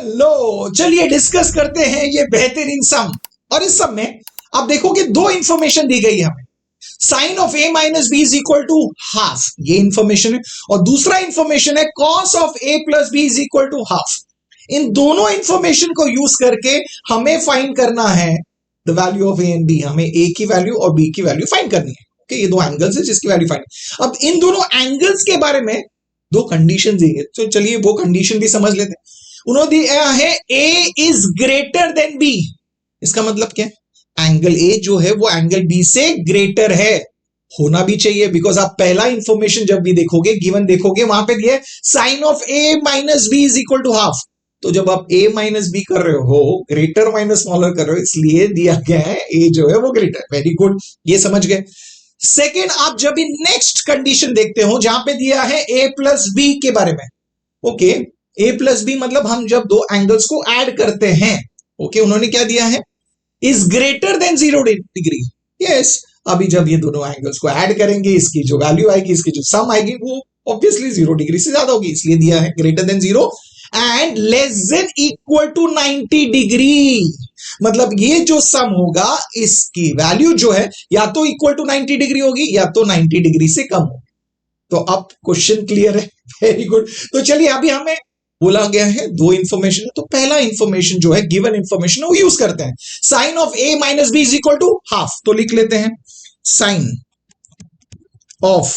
Hello, चलिए discuss करते हैं ये बेहतरीन सम। और इस सम में आप देखोगे दो इंफॉर्मेशन दी गई है हमें। Sine of A minus B is equal to half, ये इंफॉर्मेशन है, और दूसरा इंफॉर्मेशन है cos of A plus B is equal to half. इन दोनों इंफॉर्मेशन को यूज करके हमें फाइंड करना है the value of A and B. हमें ए की वैल्यू और बी की वैल्यू फाइंड करनी है। ओके, ये दो एंगल्स है जिसकी वैल्यू फाइंड। अब इन दोनों एंगल्स के बारे में दो कंडीशन देंगे, तो चलिए वो कंडीशन भी समझ लेते हैं। उन्होंने दिया है ए इज ग्रेटर देन बी। इसका मतलब क्या है? एंगल ए जो है वो एंगल बी से ग्रेटर है, होना भी चाहिए, बिकॉज आप पहला इंफॉर्मेशन जब भी देखोगे, गिवन देखोगे, वहां पे दिया है sine of A minus B is equal to half. तो जब आप ए माइनस बी कर रहे हो, ग्रेटर माइनस स्मॉलर कर रहे हो, इसलिए दिया गया है ए जो है वो ग्रेटर। वेरी गुड, ये समझ गए। सेकेंड, आप जब भी नेक्स्ट कंडीशन देखते हो जहां पे दिया है ए प्लस बी के बारे में। ओके, ए प्लस बी मतलब हम जब दो एंगल्स को ऐड करते हैं। ओके, उन्होंने क्या दिया है? Is greater than 0 degree. Yes, अभी जब ये दोनों एंगल्स को ऐड करेंगे, इसकी जो वैल्यू आएगी, इसकी जो सम आएगी, वो ऑब्वियसली 0 डिग्री से ज्यादा होगी, इसलिए दिया है greater than 0 and less than equal to 90 degree. मतलब ये जो सम होगा, इसकी वैल्यू जो है या तो इक्वल टू 90 डिग्री होगी या तो 90 डिग्री से कम होगी। तो अब क्वेश्चन क्लियर है? Very good. तो चलिए, अभी हमें बोला गया है दो इंफॉर्मेशन है, तो पहला इंफॉर्मेशन जो है गिवन इंफॉर्मेशन वो यूज करते हैं। Sine of A minus B is equal to half, तो लिख लेते हैं sine of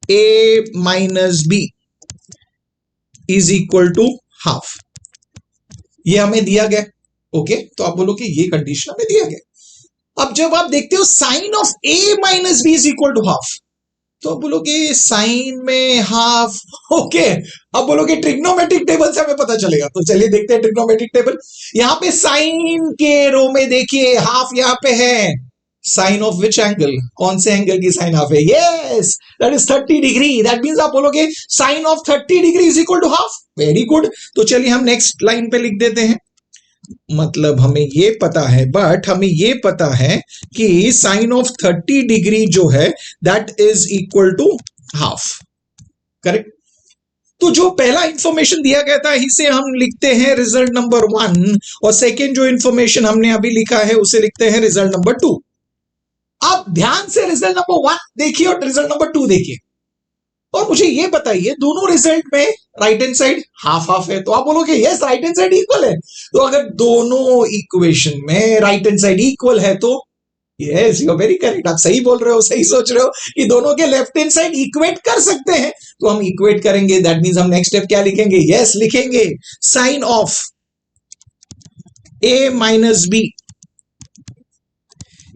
A minus B is equal to half. ये हमें दिया गया। ओके, तो आप बोलो कि ये कंडीशन हमें दिया गया। अब जब आप देखते हो sine of A minus B is equal to half, तो आप बोलोगे साइन में हाफ। ओके, अब बोलोगे ट्रिग्नोमेट्रिक टेबल से हमें पता चलेगा, तो चलिए देखते हैं ट्रिग्नोमेट्रिक टेबल। यहां पे साइन के रो में देखिए हाफ यहां पे है। Sine of which angle? कौन से एंगल की साइन हाफ है? Yes, that is 30 degree. That means आप बोलोगे sine of 30 degree is equal to half. Very good. तो चलिए हम नेक्स्ट लाइन पे लिख देते हैं। मतलब हमें ये पता है, बट हमें ये पता है कि साइन ऑफ 30 डिग्री जो है that is equal to half. Correct. तो जो पहला इंफॉर्मेशन दिया गया था, इसे हम लिखते हैं रिजल्ट नंबर 1, और सेकेंड जो इंफॉर्मेशन हमने अभी लिखा है उसे लिखते हैं रिजल्ट नंबर 2। आप ध्यान से रिजल्ट नंबर 1 देखिए और रिजल्ट नंबर 2 देखिए, और मुझे ये बताइए दोनों रिजल्ट में right hand side half half है। तो आप बोलोगे yes, right hand side equal है। तो अगर दोनों इक्वेशन में राइट हैंड साइड इक्वल है तो yes, you are very correct, आप सही बोल रहे हो, सही सोच रहे हो कि दोनों के लेफ्ट हैंड साइड इक्वेट कर सकते हैं। तो हम इक्वेट करेंगे, दैट मींस हम नेक्स्ट स्टेप क्या लिखेंगे? यस, लिखेंगे sine of A minus B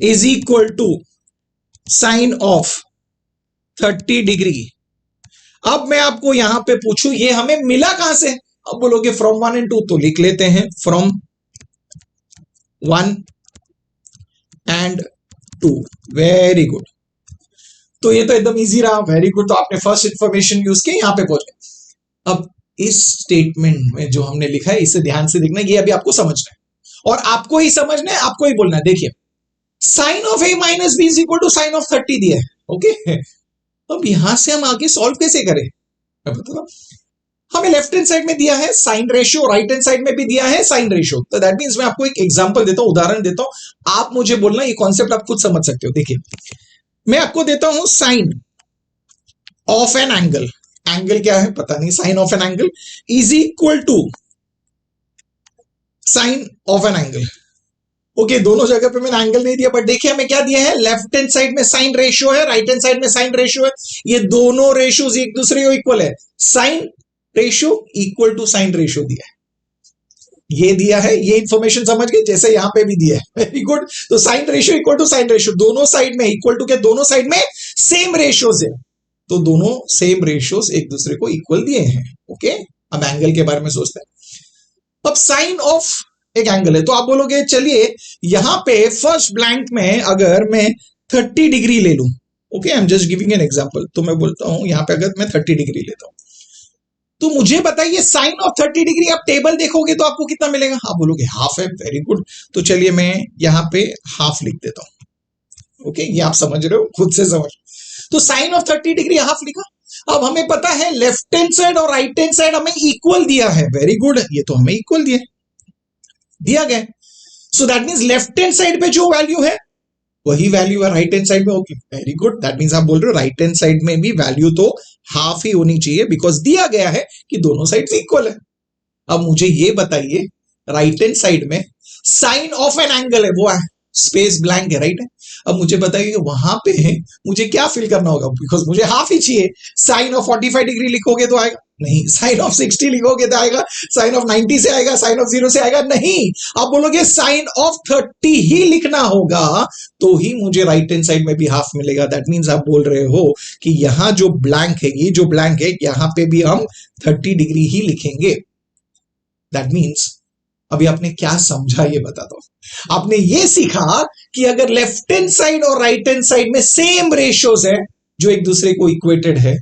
is equal to sign of 30 degree. अब मैं आपको यहां पे पूछूं ये हमें मिला कहां से? अब बोलोगे फ्रॉम 1 एंड 2, तो लिख लेते हैं फ्रॉम 1 एंड 2। Very good. तो ये तो एकदम इजी रहा। Very good. तो आपने फर्स्ट इंफॉर्मेशन यूज की, यहां पे पहुंच गए। अब इस स्टेटमेंट में जो हमने लिखा है इसे ध्यान से देखना, ये अभी आपको समझना है और आपको ही समझना है, आपको ही बोलना है। देखिए, sine of A minus B is equal to sign of 30 दिया है। ओके, अब यहां से हम आगे सॉल्व कैसे करें? मैं बता, हमें लेफ्ट हैंड साइड में दिया है sine ratio, right hand side में भी दिया है साइन रेशियो। तो दैट मींस मैं आपको एक एग्जांपल देता हूं, उदाहरण देता हूं, आप मुझे बोलना, ये कॉन्सेप्ट आप खुद समझ सकते हो। देखिए, मैं आपको देता हूं sine of an angle. Angle क्या है पता नहीं, sine of an angle is equal to sign of an angle. Okay, दोनों जगह पे मैंने एंगल नहीं दिया, बट देखिए हमें क्या दिया है, लेफ्ट हैंड साइड में साइन रेशियो है, राइट हैंड साइड में साइन रेशियो है। ये दोनों रेशियोज एक दूसरे को इक्वल है। Sine ratio equal to sine ratio दिया है, ये दिया है। ये इंफॉर्मेशन समझ गए, जैसे यहां पे भी दिया है। Very good. तो sine ratio equal to sine ratio, दोनों साइड में इक्वल टू के, दोनों साइड में सेम रेशियोज है, तो दोनों सेम रेशियोज एक दूसरे को इक्वल दिए हैं। ओके, अब एंगल के बारे में सोचते हैं। अब साइन ऑफ एक एंगल है, तो आप बोलोगे चलिए यहां पे फर्स्ट ब्लैंक में अगर मैं 30 डिग्री ले लूं। Okay, I am just giving an example. तो मैं बोलता हूं यहां पे अगर मैं 30 डिग्री लेता हूं, तो मुझे बताइए साइन ऑफ 30 डिग्री आप टेबल देखोगे तो आपको कितना मिलेगा? आप बोलोगे हाफ है। Very good. तो चलिए मैं यहां पे हाफ लिख देता हूं। ओके, ये आप समझ रहे हो, खुद से समझ। तो साइन ऑफ 30 डिग्री हाफ लिखा। अब हमें पता है लेफ्ट हैंड साइड और राइट हैंड साइड हमें इक्वल दिया है, वेरी गुड, ये तो हमें इक्वल दिया गया। So that means left hand side पे जो वैल्यू है वही वैल्यू है राइट हैंड साइड में, okay very good. That means आप बोल रहे हो राइट हैंड साइड में भी वैल्यू तो हाफ ही होनी चाहिए, बिकॉज दिया गया है कि दोनों साइड इक्वल है। अब मुझे ये बताइए राइट हैंड साइड में साइन ऑफ एन एंगल है, वो है स्पेस ब्लैंक है, राइट है। अब मुझे बताइए वहां पे मुझे क्या फिल करना होगा, बिकॉज मुझे हाफ ही चाहिए। साइन ऑफ 45 डिग्री लिखोगे तो आएगा नहीं, साइन ऑफ 60 लिखोगे तो आएगा, साइन ऑफ 90 से आएगा, साइन ऑफ 0 से आएगा नहीं। आप बोलोगे साइन ऑफ 30 ही लिखना होगा तो ही मुझे राइट हैंड साइड में भी हाफ मिलेगा। दैट मीन्स आप बोल रहे हो कि यहां जो ब्लैंक है, ये जो ब्लैंक है, यहां पे भी हम 30 डिग्री ही लिखेंगे। दैट मीन्स अभी आपने क्या समझा ये बता दो। आपने ये सीखा कि अगर लेफ्ट हैंड साइड और राइट हैंड साइड में सेम रेशियोज है जो एक दूसरे को इक्वेटेड है,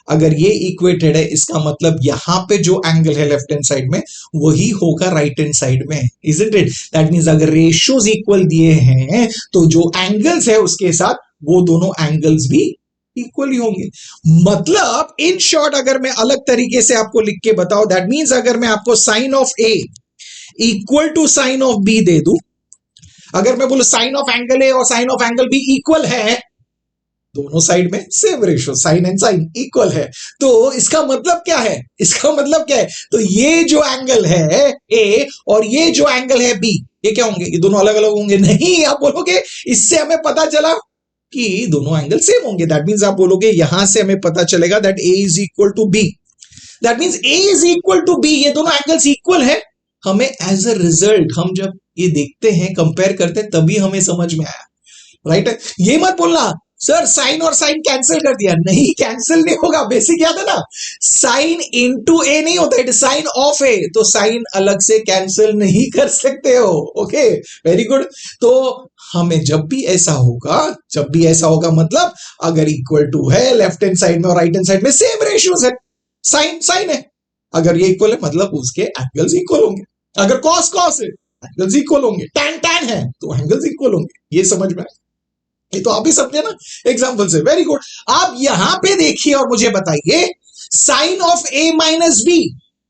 अगर ये इक्वेटेड है इसका मतलब यहां पे जो एंगल है लेफ्ट हैंड साइड में वही होगा राइट हैंड साइड में, इजंट इट। दैट मींस अगर रेशियोज इक्वल दिए हैं तो जो एंगल्स है उसके साथ वो दोनों एंगल्स भी इक्वल ही होंगे। मतलब इन शॉर्ट अगर मैं अलग तरीके से आपको लिख के बताऊं, दैट मींस अगर मैं आपको sine of A equal to sign of B दे दूं, अगर मैं बोलूं साइन ऑफ एंगल ए और sine of angle B equal है, दोनों साइड में same ratio sine and sine equal है, तो इसका मतलब क्या है, इसका मतलब क्या है, तो ये जो एंगल है ए और ये जो एंगल है बी, ये क्या होंगे, ये दोनों अलग अलग होंगे नहीं। आप बोलोगे इससे हमें पता चला कि दोनों एंगल सेम होंगे। दैट मींस आप बोलोगे यहां से हमें पता चलेगा that a is equal to b, that means a is equal to b, ये दोनों एंगल्स इक्वल है। हमें एज अ रिजल्ट हम जब ये देखते हैं, कंपेयर करते हैं, तभी हमें समझ में आया, राइट है। ये मत बोलना सर साइन और साइन कैंसिल कर दिया, नहीं कैंसिल नहीं होगा, बेसिक याद है ना, साइन इनटू ए नहीं होता, इट साइन ऑफ ए, तो साइन अलग से कैंसिल नहीं कर सकते हो, ओके वेरी गुड। तो हमें जब भी ऐसा होगा मतलब अगर इक्वल टू है लेफ्ट हैंड साइड में और राइट हैंड साइड में सेम रेशियोज है, साइन साइन है, अगर ये इक्वल है मतलब उसके एंगल्स इक्वल होंगे, अगर कॉस कॉस है एंगल्स इक्वल होंगे, टैन टैन है तो एंगल्स इक्वल होंगे। ये समझ में, ये तो आप ही समझे ना एग्जांपल से, वेरी गुड। आप यहां पे देखिए और मुझे बताइए sine of A minus b,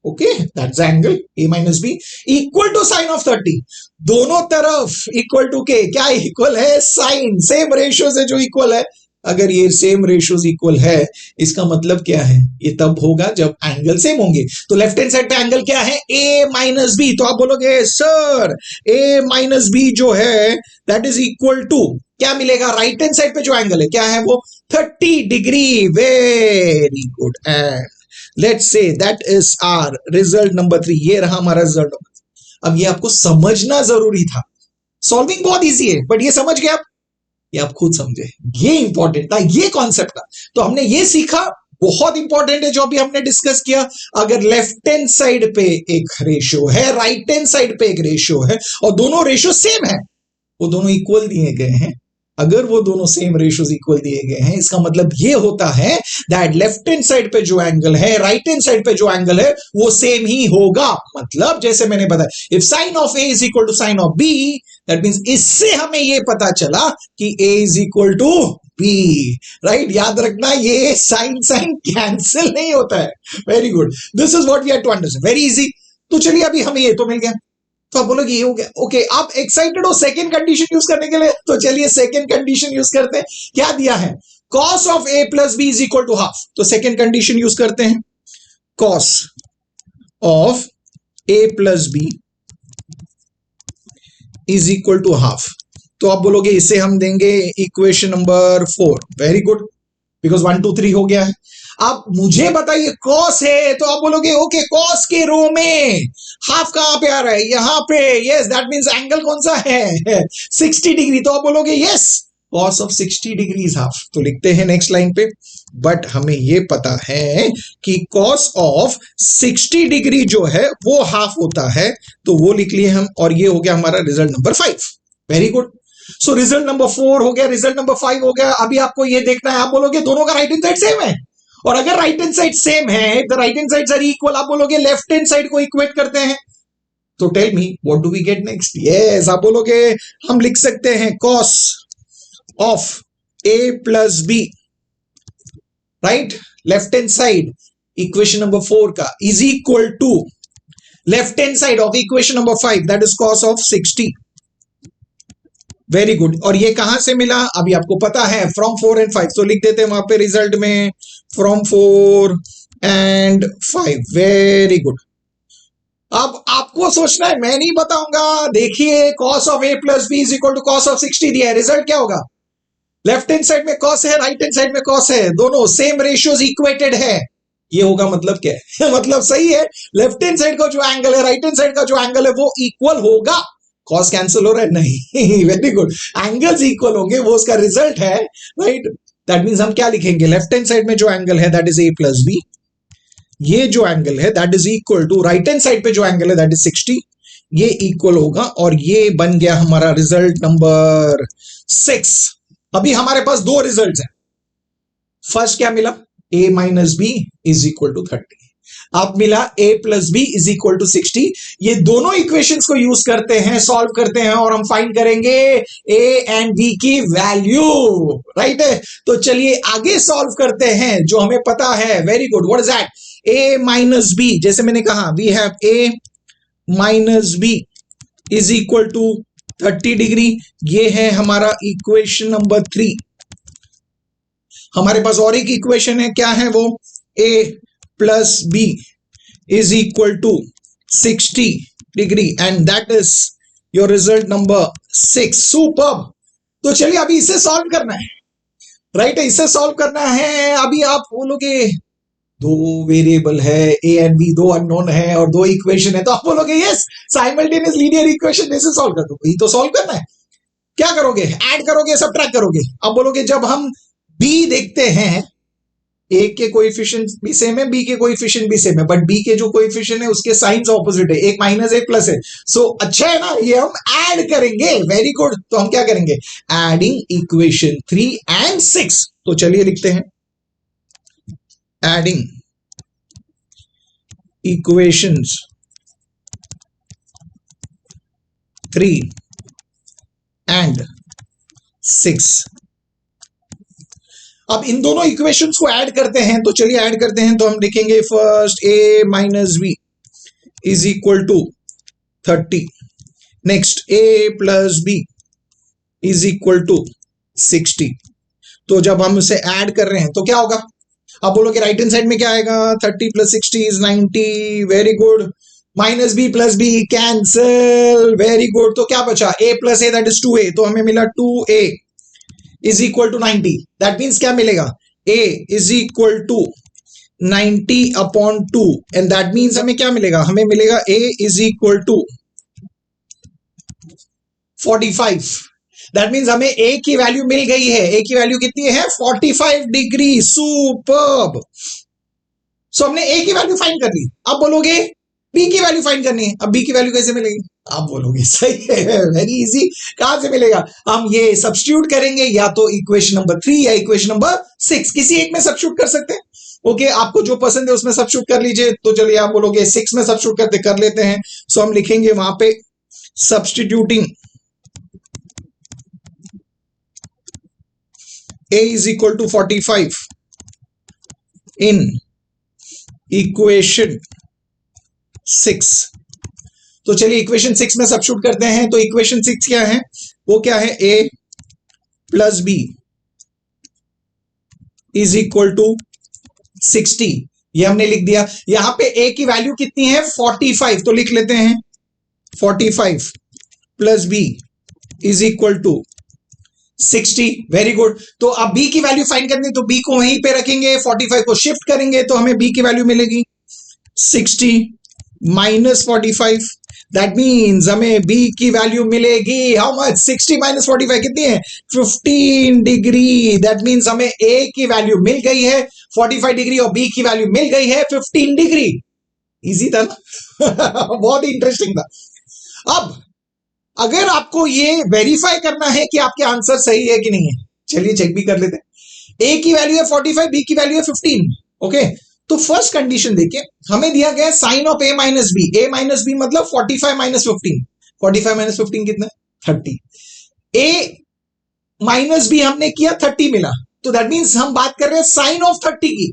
okay that's angle a minus b equal to sign of 30, दोनों तरफ इक्वल टू के क्या इक्वल है, साइन, सेम रेशियो से जो इक्वल है। अगर ये सेम रेशियोज इक्वल है इसका मतलब क्या है, ये तब होगा जब एंगल सेम होंगे। तो लेफ्ट हैंड साइड पे एंगल क्या है, ए माइनस बी, तो आप बोलोगे सर ए माइनस बी जो है दैट इज इक्वल टू क्या मिलेगा, राइट हैंड साइड पे जो एंगल है क्या है वो 30 degree, very good, and let's say that is our result number 3, ये रहा हमारा रिजल्ट नंबर 3। अब ये आपको समझना जरूरी था, सॉल्विंग बहुत इजी है बट ये समझ गए आप, ये आप खुद समझे, ये इंपॉर्टेंट था, ये कॉन्सेप्ट था। तो हमने ये सीखा, बहुत इंपॉर्टेंट है जो अभी हमने डिस्कस किया, अगर लेफ्ट हैंड साइड पे एक रेशियो है, राइट हैंड साइड पे एक रेशियो है और दोनों रेशियो सेम है, वो दोनों इक्वल दिए गए हैं, अगर वो दोनों सेम रेशियोज इक्वल दिए गए हैं इसका मतलब ये होता है दैट लेफ्ट हैंड साइड पे जो एंगल है, राइट हैंड साइड पे जो एंगल है वो सेम ही होगा। मतलब जैसे मैंने बताया, if sign of A is equal to sign of B, that means इससे हमें ये पता चला कि A is equal to B, right. याद रखना ये साइन साइन कैंसिल नहीं होता है, very good, this is what we have to understand, very easy. तो चलिए अभी हमें ये तो मिल गया, तो आप बोलोगे ये हो गया, ओके आप एक्साइटेड हो सेकंड कंडीशन यूज करने के लिए, तो चलिए सेकंड कंडीशन यूज करते हैं। क्या दिया है, cos of a plus B is equal to half, तो सेकंड कंडीशन यूज करते हैं, cos of a plus B is equal to half, तो आप बोलोगे इसे हम देंगे equation number 4, very good, because 1 2 3 हो गया है। आप मुझे बताइए कॉस है, तो आप बोलोगे ओके कॉस के रो में हाफ कहां पे आ रहा है, यहां पे, यस दैट मींस एंगल कौन सा है 60 डिग्री, तो आप बोलोगे yes cos of 60 degree is half. तो लिखते हैं नेक्स्ट लाइन पे, बट हमें ये पता है कि कॉस ऑफ 60 डिग्री जो है वो हाफ होता है, तो वो लिख लिए हम, और ये हो गया हमारा result number 5, very good. So result number 4 हो गया, रिजल्ट नंबर 5 हो गया। अभी आपको ये देखना है, आप बोलोगे दोनों का राइट हैंड साइड सेम है, और अगर राइट हैंड साइड सेम है, the right hand side are equal, आप बोलोगे लेफ्ट हैंड साइड को इक्वेट करते हैं, तो tell me what do we get next, yes आप बोलोगे हम लिख सकते हैं cos of a plus b right, left hand side equation number 4 का is equal to left hand side of equation number 5 that is cos of 60। Very good. और ये कहां से मिला अभी आपको पता है, फ्रॉम 4 एंड 5, तो लिख देते हैं वहां पे रिजल्ट में फ्रॉम 4 एंड 5। Very good. अब आपको सोचना है, मैं नहीं बताऊंगा। देखिए cos of a plus B is equal to cos of 60 दिया है, रिजल्ट क्या होगा? लेफ्ट हैंड साइड में cos है, राइट हैंड साइड में cos है, दोनों सेम रेशियोज इक्वेटेड है। ये होगा मतलब क्या है? मतलब सही है, लेफ्ट हैंड साइड का जो एंगल है राइट हैंड साइड का जो एंगल है वो इक्वल होगा। कॉस कैंसिल हो रहा है? नहीं। वेरी गुड, एंगल्स इक्वल होंगे, वो उसका रिजल्ट है, राइट। दैट मींस हम क्या लिखेंगे, लेफ्ट हैंड साइड में जो एंगल है that is a plus b, ये जो एंगल है that is equal to right hand side पे जो एंगल है दैट इज 60, ये इक्वल होगा, और ये बन गया हमारा रिजल्ट नंबर 6। अभी हमारे पास दो रिजल्ट्स हैं। फर्स्ट क्या मिला, a minus B is equal to 30। अब मिला a plus B is equal to 60। ये दोनों इक्वेशंस को यूज करते हैं, सॉल्व करते हैं, और हम फाइंड करेंगे a एंड b की वैल्यू, राइट है। तो चलिए आगे सॉल्व करते हैं जो हमें पता है। Very good, what is that, a minus b, जैसे मैंने कहा we have a minus B is equal to 30 degree. ये है हमारा इक्वेशन नंबर 3। हमारे पास और एक इक्वेशन है, क्या है वो, a plus B is equal to 60 degree, and that is your result number 6। Superb. तो चलिए अभी इसे सॉल्व करना है, राइट है, इसे सॉल्व करना है। अभी आप बोलोगे दो वेरिएबल है a एंड b, दो अननोन है और दो इक्वेशन है, तो आप बोलोगे यस साइमल्टेनियस लीनियर इक्वेशन जैसे सॉल्व कर दो। यही तो सॉल्व करना है। क्या करोगे, ऐड करोगे, सबट्रैक्ट करोगे। अब बोलोगे जब हम b देखते हैं, a के कोएफिशिएंट भी सेम है, b के कोएफिशिएंट भी सेम है, बट b के जो कोएफिशिएंट है उसके साइंस ऑपोजिट है, एक माइनस एक प्लस है। सो अच्छा है ना, ये हम ऐड करेंगे। Very good. तो हम क्या करेंगे, एडिंग इक्वेशन 3 एंड 6। तो चलिए लिखते हैं एडिंग इक्वेशंस 3 एंड 6। अब इन दोनों इक्वेशंस को ऐड करते हैं, तो चलिए ऐड करते हैं। तो हम लिखेंगे first a minus B is equal to 30, next a plus B is equal to 60। तो जब हम उसे ऐड कर रहे हैं तो क्या होगा, अब बोलोगे राइट हैंड साइड में क्या आएगा, 30 plus 60 is 90। Very good. Minus b plus b cancel. Very good. तो क्या बचा, a plus a that is 2a, तो हमें मिला 2a is equal to 90। That means क्या मिलेगा, a is equal to 90 upon 2, and that means हमें क्या मिलेगा, हमें मिलेगा a is equal to 45। That means हमें a की वैल्यू मिल गई है। a की वैल्यू कितनी है, 45 डिग्री। सुपर्ब। सो हमने a की वैल्यू फाइंड कर ली। अब बोलोगे b की वैल्यू फाइंड करनी है। अब b की वैल्यू कैसे मिलेगी, आप बोलोगे सही है, वेरी इजी। कहां से मिलेगा, हम ये सब्स्टिट्यूट करेंगे, या तो इक्वेशन नंबर 3 या इक्वेशन नंबर 6, किसी एक में सब्स्टिट्यूट कर सकते हैं। ओके, आपको जो पसंद है उसमें सब्स्टिट्यूट कर लीजिए। तो चलिए आप बोलोगे 6 में सब्स्टिट्यूट कर लेते हैं। सो हम लिखेंगे वहां पे substituting a is equal to 45 in equation 6। तो चलिए इक्वेशन 6 में सब्स्टिट्यूट करते हैं। तो इक्वेशन 6 क्या है, वो क्या है, a plus B is equal to 60। ये हमने लिख दिया। यहां पे a की वैल्यू कितनी है, 45, तो लिख लेते हैं 45 plus B is equal to 60। Very good. तो अब b की वैल्यू फाइंड करनी, तो b को वहीं पे रखेंगे, 45 को शिफ्ट करेंगे, तो हमें b की वैल्यू मिलेगी 60 माइनस 45। दैट मीन्स हमें b की वैल्यू मिलेगी हाउ मच, 60 माइनस 45 कितनी है, 15 डिग्री। दैट मीन्स हमें a की वैल्यू मिल गई है 45 डिग्री और b की वैल्यू मिल गई है 15 डिग्री। इजी था ना बहुत ही इंटरेस्टिंग था। अब अगर आपको ये वेरीफाई करना है कि आपके आंसर सही है कि नहीं है, चलिए चेक भी कर लेते हैं। a की वैल्यू है 45, b की वैल्यू है 15। ओके, तो फर्स्ट कंडीशन देखिए, हमें दिया गया sine of a minus b. a minus b मतलब 45 माइनस 15। 45 माइनस 15 कितना, 30। a माइनस बी हमने किया 30 मिला, तो दैट मीन्स हम बात कर रहे हैं साइन ऑफ 30 की।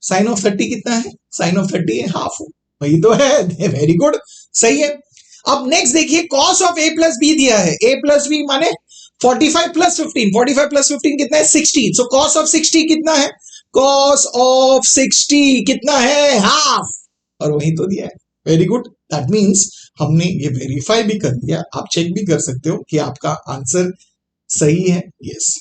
साइन ऑफ 30 कितना है? साइन ऑफ 30 है हाफ, वही तो है। वेरी गुड, सही है। अब नेक्स्ट देखिए, cos of a plus b दिया है। a प्लस बी माने 45 प्लस 15, 45 प्लस 15 कितना है? 60। सो कॉस ऑफ 60 कितना है? कॉस ऑफ 60 कितना है? हाफ, और वही तो दिया है। वेरी गुड, दैट मीन्स हमने ये वेरीफाई भी कर दिया। आप चेक भी कर सकते हो कि आपका आंसर सही है। यस,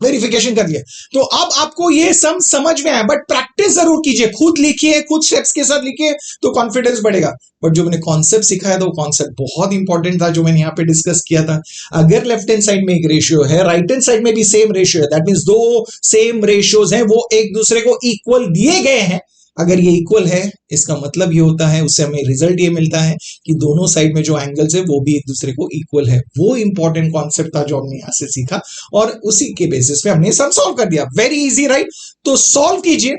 वेरिफिकेशन कर लिया। तो अब आपको ये सम समझ में आया, बट प्रैक्टिस जरूर कीजिए, खुद लिखिए, खुद स्टेप्स के साथ लिखिए, तो कॉन्फिडेंस बढ़ेगा। बट जो मैंने कॉन्सेप्ट सिखाया था वो कॉन्सेप्ट बहुत इंपॉर्टेंट था, जो मैंने यहाँ पे डिस्कस किया था। अगर लेफ्ट हैंड साइड में एक रेशियो है, राइट हैंड साइड में भी सेम रेशियो है, दैट मींस दो सेम रेशियोज हैं, वो एक दूसरे को इक्वल दिए गए हैं। अगर ये इक्वल है, इसका मतलब ये होता है, उससे हमें रिजल्ट ये मिलता है कि दोनों साइड में जो एंगल्स है वो भी एक दूसरे को इक्वल है। वो इंपॉर्टेंट कॉन्सेप्ट था जो हमने यहां से सीखा, और उसी के बेसिस पे हमने सम सॉल्व कर दिया। Very easy, right? तो सॉल्व कीजिए।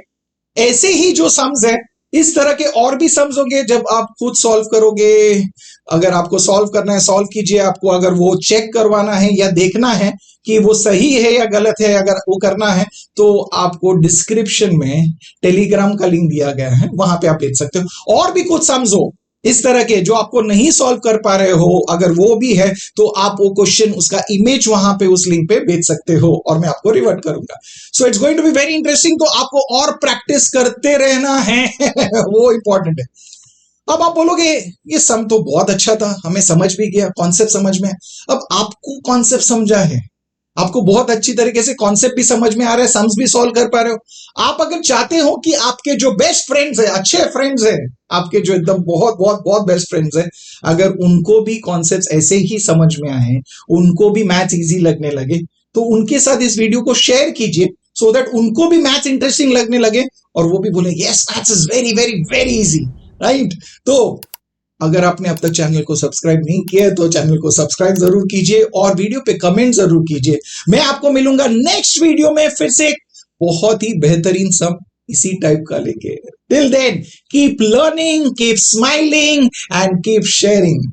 ऐसे ही जो सम्स है, इस तरह के और भी सम्स होंगे जब आप खुद सॉल्व करोगे। अगर आपको सॉल्व करना है, सॉल्व कीजिए। आपको अगर वो चेक करवाना है या देखना है कि वो सही है या गलत है, अगर वो करना है, तो आपको डिस्क्रिप्शन में टेलीग्राम का लिंक दिया गया है, वहां पे आप देख सकते हो। और भी कुछ सम्स हो इस तरह के जो आपको नहीं सॉल्व कर पा रहे हो, अगर वो भी है तो आप वो क्वेश्चन, उसका इमेज वहां पे उस लिंक पे भेज सकते हो, और मैं आपको रिवर्ट करूंगा। So it's going to be very interesting. तो आपको और प्रैक्टिस करते रहना है वो इंपॉर्टेंट है। अब आप बोलोगे ये सम तो बहुत अच्छा था, हमें समझ भी गया, कॉन्सेप्ट समझ में। अब आपको कॉन्सेप्ट समझा है, आपको बहुत अच्छी तरीके से कॉन्सेप्ट भी समझ में आ रहा है, सम्स भी सॉल्व कर पा रहे हो। आप अगर चाहते हो कि आपके जो बेस्ट फ्रेंड्स है, अच्छे फ्रेंड्स है, आपके जो एकदम बहुत बहुत बहुत बेस्ट फ्रेंड्स है, अगर उनको भी कॉन्सेप्ट्स ऐसे ही समझ में आए, उनको भी मैथ्स इजी लगने लगे, तो उनके साथ इस वीडियो को शेयर कीजिए, सो दैट उनको भी मैथ्स इंटरेस्टिंग लगने लगे और वो भी बोले yes, maths is very very very easy, right? तो अगर आपने अब तक चैनल को सब्सक्राइब नहीं किया है तो चैनल को सब्सक्राइब जरूर कीजिए, और वीडियो पे कमेंट जरूर कीजिए। मैं आपको मिलूंगा नेक्स्ट वीडियो में फिर से एक बहुत ही बेहतरीन सम इसी टाइप का लेके। Till then keep learning, keep smiling and keep sharing.